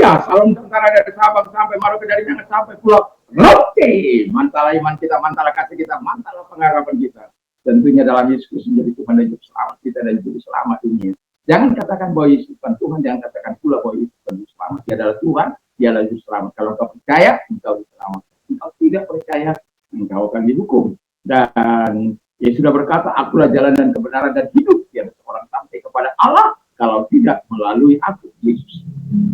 Haleluya. Salam tentara dari Sabang sampai Merauke, dari Minang sampai Pulau Rote. Mantala iman kita, mantala kasih kita, mantala pengharapan kita. Tentunya dalam Yesus menjadi Tuhan dan Juru Selamat kita dan Juru Selamat ini. Jangan katakan bahwa Yesus bukan Tuhan, jangan katakan pula bahwa Yesus bukan Juru Selamat. Dia adalah Tuhan, dia adalah Juru Selamat. Kalau engkau percaya, engkau diselamatkan. Engkau tidak percaya, engkau akan dihukum. Dan Yesus sudah berkata, akulah jalan dan kebenaran dan hidup. Tiada seorang sampai kepada Allah kalau tidak melalui aku, Yesus.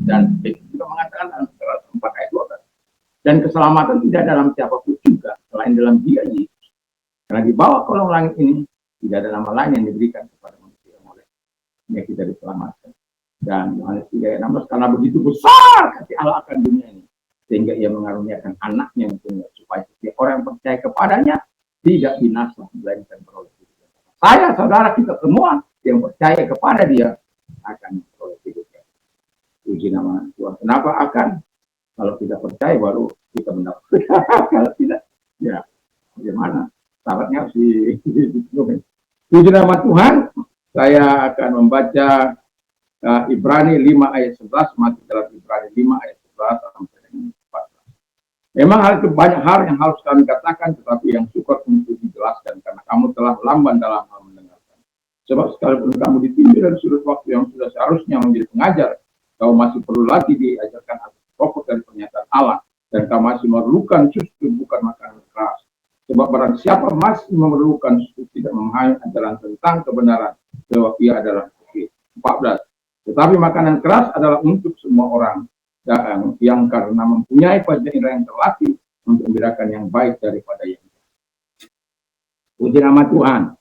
Dan Yesus juga mengatakan dalam surat 4 ayat 12. Dan keselamatan tidak dalam siapapun juga, selain dalam dia, Yesus. Karena di bawah kolong langit ini, tidak ada nama lain yang diberikan kepada manusia yang olehnya kita diselamatkan. Dan Yohanes 3 ayat 16, karena begitu besar kasih Allah akan dunia ini, sehingga ia mengaruniakan anaknya yang tunggal, supaya setiap orang yang percaya kepadanya tidak binasa, melainkan beroleh hidup. Saya, saudara, kita semua yang percaya kepada dia akan beroleh hidup. Puji nama Tuhan. Kenapa akan? Kalau kita percaya baru kita mendapat. Kalau tidak, ya bagaimana? Syaratnya harus dipenuhi. Puji nama Tuhan. Saya akan membaca Ibrani 5 ayat 11, mati dalam Ibrani 5 ayat 11 sampai dengan 14. Memang banyak hal yang harus kami katakan, tetapi yang syukur untuk dijelaskan, karena kamu telah lamban dalam hal mendengarkan. Sebab sekalipun kamu ditinju dari sudut waktu yang sudah seharusnya menjadi pengajar, kau masih perlu lagi diajarkan atas pokok dari pernyataan Allah, dan kau masih memerlukan susu, bukan makanan keras. Sebab barang siapa masih memerlukan susu, tidak memahami ajaran tentang kebenaran, bahwa ia adalah kafir. 14. Tetapi makanan keras adalah untuk semua orang yang karena mempunyai wajah indera yang terlatih untuk membedakan yang baik daripada yang jahat. Puji nama Tuhan.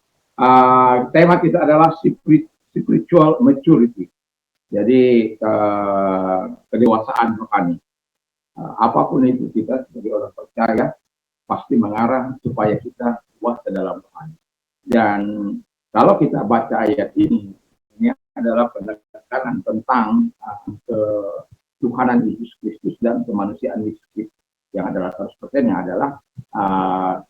Tema kita adalah spiritual maturity. Jadi kedewasaan rohani. Apapun itu, kita sebagai orang percaya pasti mengarah supaya kita dewasa dalam rohani. Dan kalau kita baca ayat ini adalah pendekatan tentang ketuhanan Yesus Kristus dan kemanusiaan Yesus Kristus, yang adalah 100% yang adalah 100%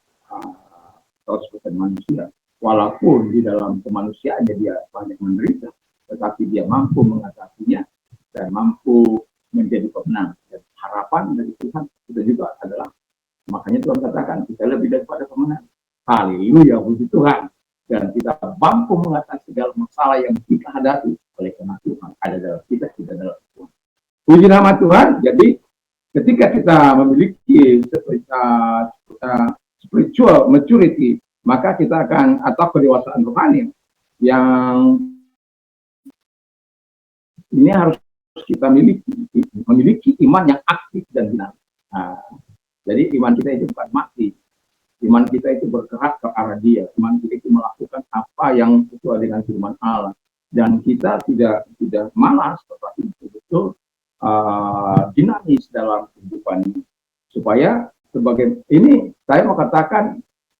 manusia. Walaupun di dalam kemanusiaannya dia banyak menderita, tetapi dia mampu mengatasinya dan mampu menjadi pemenang. Dan harapan dari Tuhan itu juga adalah, makanya Tuhan katakan kita lebih daripada pemenang. Haleluya, puji Tuhan. Dan kita mampu mengatasi segala masalah yang kita hadapi oleh karena Tuhan ada dalam kita, tidak dalam Tuhan. Puji nama Tuhan. Jadi ketika kita memiliki spiritual maturity, maka kita akan, atau kedewasaan rohani, yang ini harus kita memiliki iman yang aktif dan dinamis. Jadi iman kita itu bukan mati. Iman kita itu bergerak ke arah dia. Iman kita itu melakukan apa yang sesuai dengan firman Allah. Dan kita tidak malas, tetapi betul-betul dinamis dalam kehidupan ini. Supaya sebagai ini, saya mau katakan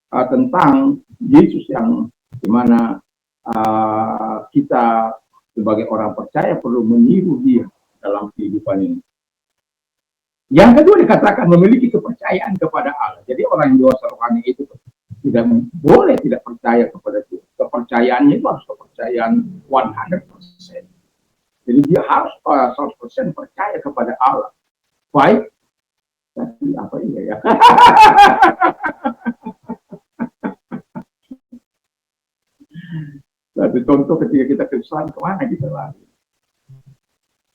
tentang Yesus yang dimana kita sebagai orang percaya perlu meniru dia dalam kehidupan ini. Yang kedua dikatakan memiliki kepercayaan kepada Allah. Jadi orang yang dewasa rohani itu tidak boleh tidak percaya kepada Tuhan. Kepercayaannya itu harus kepercayaan 100%. Jadi dia harus 100% percaya kepada Allah. Baik, tapi apa ini ya? Satu contoh ketika kita kesusahan, kemana kita lari?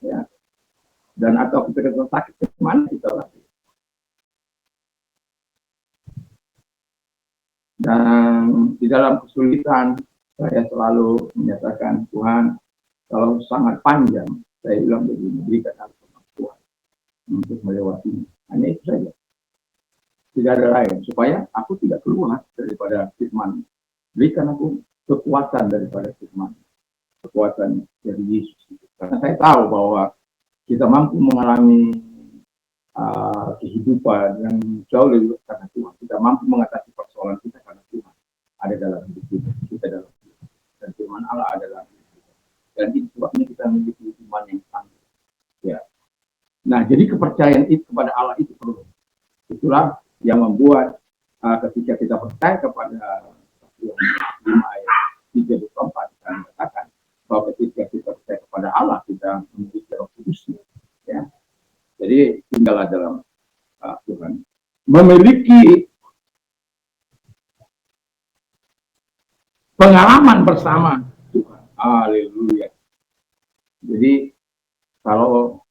Ya. Dan atau kita sakit, kemana kita lari? Dan di dalam kesulitan, saya selalu menyatakan, Tuhan, kalau sangat panjang, saya bilang begini, berikan aku kemampuan untuk melewatinya. Hanya itu saja. Tidak ada lain, supaya aku tidak keluar daripada firman. Berikan aku kekuatan daripada firman. Kekuatan dari Yesus. Karena saya tahu bahwa kita mampu mengalami kehidupan yang jauh lebih karena Tuhan. Kita mampu mengatasi persoalan kita karena Tuhan ada dalam hidup kita. Kita dalam hidup. Dan firman Allah ada dalam hidup kita. Dan itu sebabnya kita memiliki iman yang tangguh. Ya. Nah, jadi kepercayaan itu kepada Allah itu perlu. Itulah yang membuat ketika kita percaya kepada yang 5 ayat 3 dan 4 kita katakan bahwa ketika kita percaya kepada Allah, kita memiliki Roh Kudus, ya. dalam Tuhan, memiliki pengalaman bersama Tuhan. Haleluya. Jadi kalau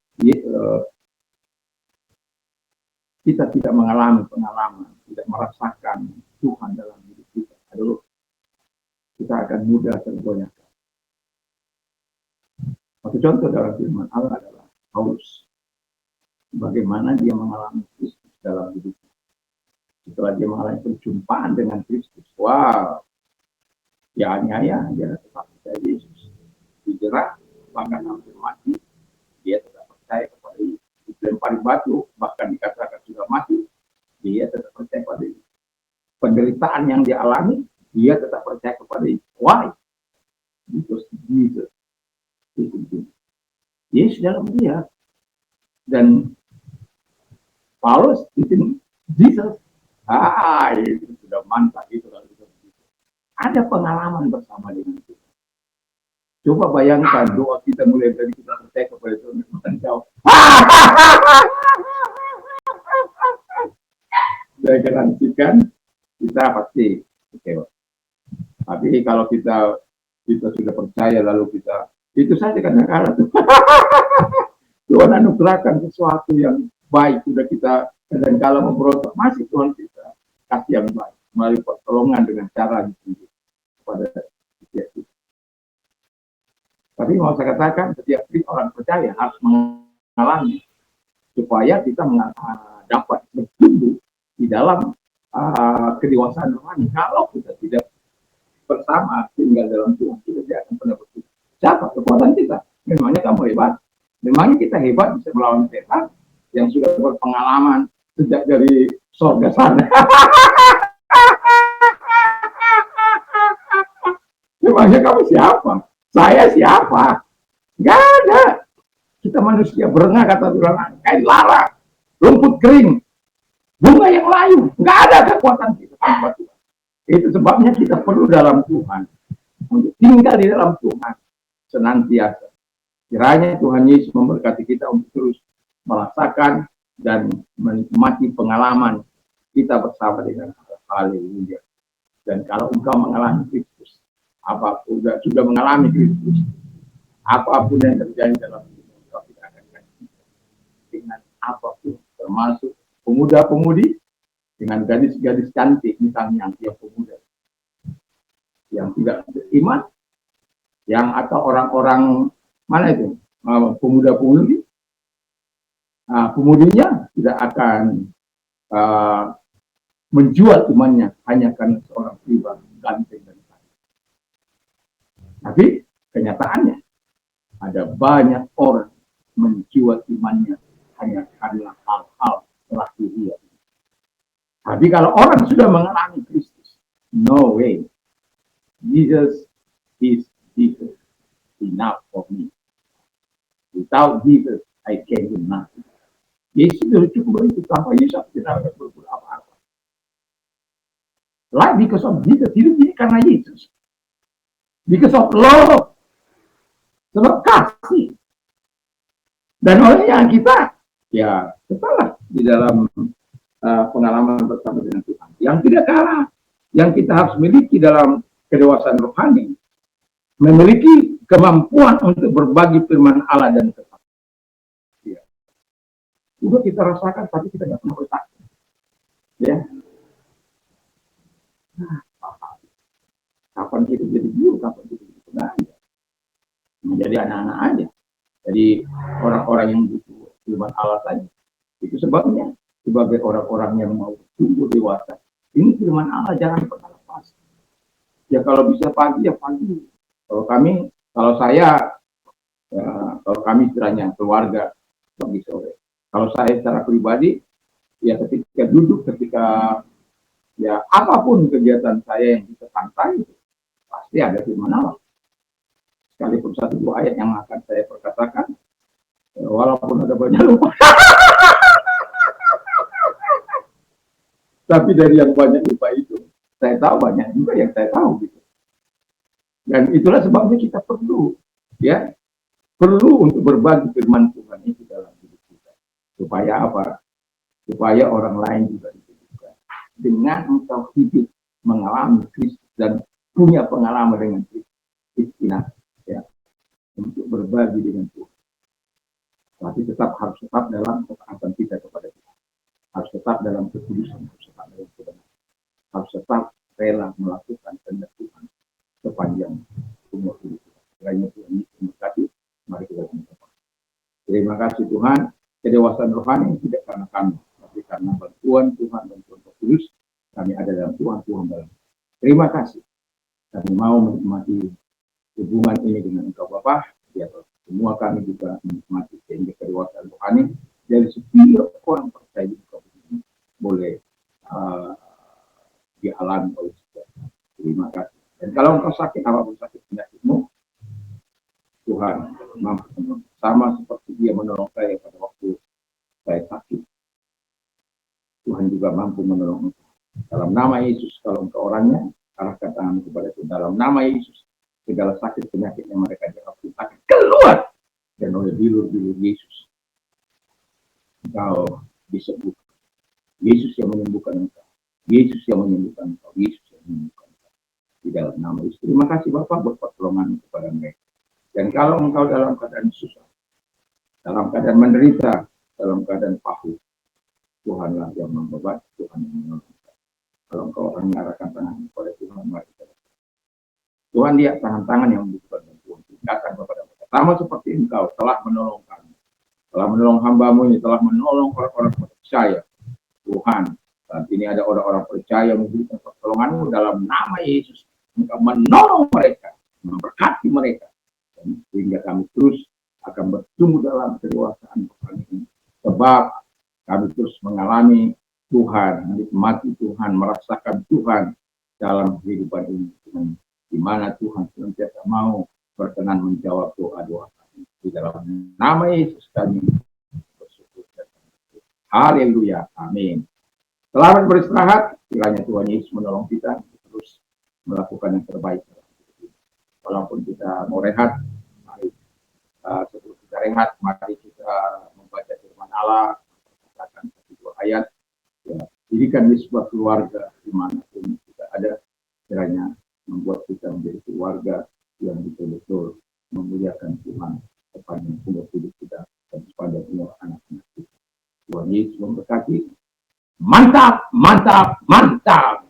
kita tidak mengalami pengalaman, tidak merasakan Tuhan dalam hidup kita, aduh, kita akan mudah tergoyahkan. Satu contoh dalam firman Allah adalah Paulus. Bagaimana dia mengalami Kristus dalam hidupnya. Setelah dia mengalami perjumpaan dengan Kristus, wow, dia aniaya, dia tetap percaya Yesus. Dijerat, bahkan hampir mati, dia tetap percaya kepada Yesus. Dilempari batu, bahkan dikatakan sudah mati, dia tetap percaya kepada Yesus. Penderitaan yang dia alami, dia tetap percaya kepada Yesus. Why? Because Jesus is in him. Yesus dalam dia. Dan Paulus itu Jesus. Itu sudah mantap itu. Ada pengalaman bersama dengan kita. Coba bayangkan doa kita mulai dari kita percaya kepada Tuhan jauh. Saya garansikan kita pasti kecewa. Tapi kalau kita sudah percaya lalu kita itu saja kadang-kadang Tuhan anugerahkan sesuatu yang baik, sudah kita kadang-kadang memberontak, masih Tuhan kita kasih yang baik melalui pertolongan dengan cara itu kepada setiap kita. Tapi mau saya katakan, setiap orang percaya harus mengalami supaya kita dapat bertumbuh di dalam kedewasaan rohani. Kalau kita tidak bersama tinggal dalam Tuhan, kita tidak akan pernah bertumbuh. Siapa kekuatan kita? Memangnya kamu hebat? Memangnya kita hebat bisa melawan setan yang sudah berpengalaman sejak dari surga sana? Memangnya kamu siapa? Saya siapa? Gak ada. Kita manusia berengah, kata Tuhan, kain lara, rumput kering, bunga yang layu. Gak ada kekuatan kita. Itu sebabnya kita perlu dalam Tuhan, untuk tinggal di dalam Tuhan senantiasa. Kiranya Tuhan Yesus memberkati kita untuk terus merasakan dan menikmati pengalaman kita bersama dengan Allah. Haleluya. Dan kalau engkau mengalami Kristus, apapun sudah mengalami Kristus, apapun yang terjadi dalam hidup engkau tidak akan ganti dengan apapun, termasuk pemuda-pemudi dengan gadis-gadis cantik, misalnya yang pemuda yang tidak beriman, yang atau orang-orang mana itu pemuda-pemudi, pemudinya tidak akan menjual imannya hanya karena seorang pribadi ganteng dan kaya. Tapi kenyataannya ada banyak orang menjual imannya hanya karena hal-hal lahiriah. Tapi kalau orang sudah mengalami Kristus, no way, Jesus is Jesus enough for me. Without Jesus, I can do nothing. Yesus sudah cukup itu, tanpa Yesus tidak akan berbuat apa-apa. Life because of Jesus, hidup ini karena Yesus. Because of love, sebab kasih. Dan oleh yang kita, ya setelah di dalam pengalaman bersama dengan Tuhan, yang tidak kalah, yang kita harus miliki dalam kedewasaan rohani, memiliki kemampuan untuk berbagi firman Allah dan kesaksian. Ya. Juga kita rasakan, tapi kita tidak pernah bersaksi. Ya. Kapan kita jadi guru, kapan kita jadi pengajar, menjadi anak-anak aja. Jadi orang-orang yang butuh firman Allah saja. Itu sebabnya sebagai orang-orang yang mau tumbuh dewasa, ini firman Allah jangan pernah lepas. Ya kalau bisa pagi ya pagi. Kalau kami istilahnya keluarga pagi sore. Kalau saya secara pribadi, ya ketika ya apapun kegiatan saya yang bisa santai, pasti ada firman Allah. Sekalipun satu dua ayat yang akan saya perkatakan, walaupun ada banyak lupa. Tapi dari yang banyak lupa itu, saya tahu banyak juga yang saya tahu gitu. Dan itulah sebabnya kita perlu untuk berbagi firman Tuhan itu dalam hidup kita. Supaya apa? supaya orang lain juga ditujukan. Dengan engkau hidup mengalami Kristus dan punya pengalaman dengan Kristus, istilah ya, untuk berbagi dengan Tuhan. Tapi harus tetap dalam ketaatan kita kepada Tuhan. Harus tetap dalam kekudusan, harus tetap dalam kebenaran. Harus tetap rela melakukan kehendak Tuhan sepanjang umur hidup kita. Kiranya Tuhan memberkati. Mari kita berdoa. Terima kasih Tuhan, kedewasaan rohani tidak karena kami, tapi karena bantuan Tuhan dan Tuhan Kudus, kami ada dalam Tuhan dalam. Terima kasih. Kami mau menikmati hubungan ini dengan Engkau Bapa, biar semua kami juga menikmati sehingga kedewasaan rohani dari setiap orang percaya di Engkau ini boleh dialami oleh setiap. Terima kasih. Dan kalau engkau sakit, apapun sakit penyakitmu, Tuhan mampu menolong. Sama seperti Dia menolong saya pada waktu saya sakit. Tuhan juga mampu menolong engkau. Dalam nama Yesus, kalau engkau orangnya, arahkan tangan kepada Tuhan. Dalam nama Yesus, segala sakit penyakit yang mereka dapatkan keluar dan oleh bilur-bilur Yesus. Engkau disembuhkan. Yesus yang menyembuhkan engkau. Yesus yang menyembuhkan engkau. Yesus yang menyembuhkan engkau. Di dalam nama Yesus. Terima kasih Bapak buat pertolongan kepada mereka. Dan kalau engkau dalam keadaan susah, dalam keadaan menderita, dalam keadaan pahu, Tuhanlah yang membebat, Tuhan yang menolong. Kalau engkau orang mengarahkan tangan kepada Tuhan, mari kita. Tuhan lihat tangan-tangan yang membutuhkan bantuan. Datang kepada mereka. Sama seperti engkau telah menolong kami. Telah menolong hamba-Mu ini, telah menolong orang-orang percaya. Tuhan, saat ini ada orang-orang percaya memberikan pertolongan-Mu dalam nama Yesus. Engkau menolong mereka, memberkati mereka. Dan sehingga kami terus akan bertumbuh dalam kedewasaan ini. Sebab kami terus mengalami Tuhan, menikmati Tuhan, merasakan Tuhan dalam kehidupan ini. Di mana Tuhan senantiasa mau berkenan menjawab doa-doa kami. Di dalam nama Yesus kami bersyukur. Haleluya. Amin. Selamat beristirahat. Kiranya Tuhan Yesus menolong kita terus melakukan yang terbaik. Walaupun kita mau rehat, mari sebelum kita rehat, mari kita membaca firman Allah, katakan satu ayat. Ya, dirikan di sebuah keluarga dimanapun kita ada, kiranya membuat kita menjadi keluarga yang betul-betul memuliakan Tuhan sepanjang umur hidup kita dan sepanjang umur anak-anak kita. Tuhan Yesus memberkati. Mantap, mantap, mantap.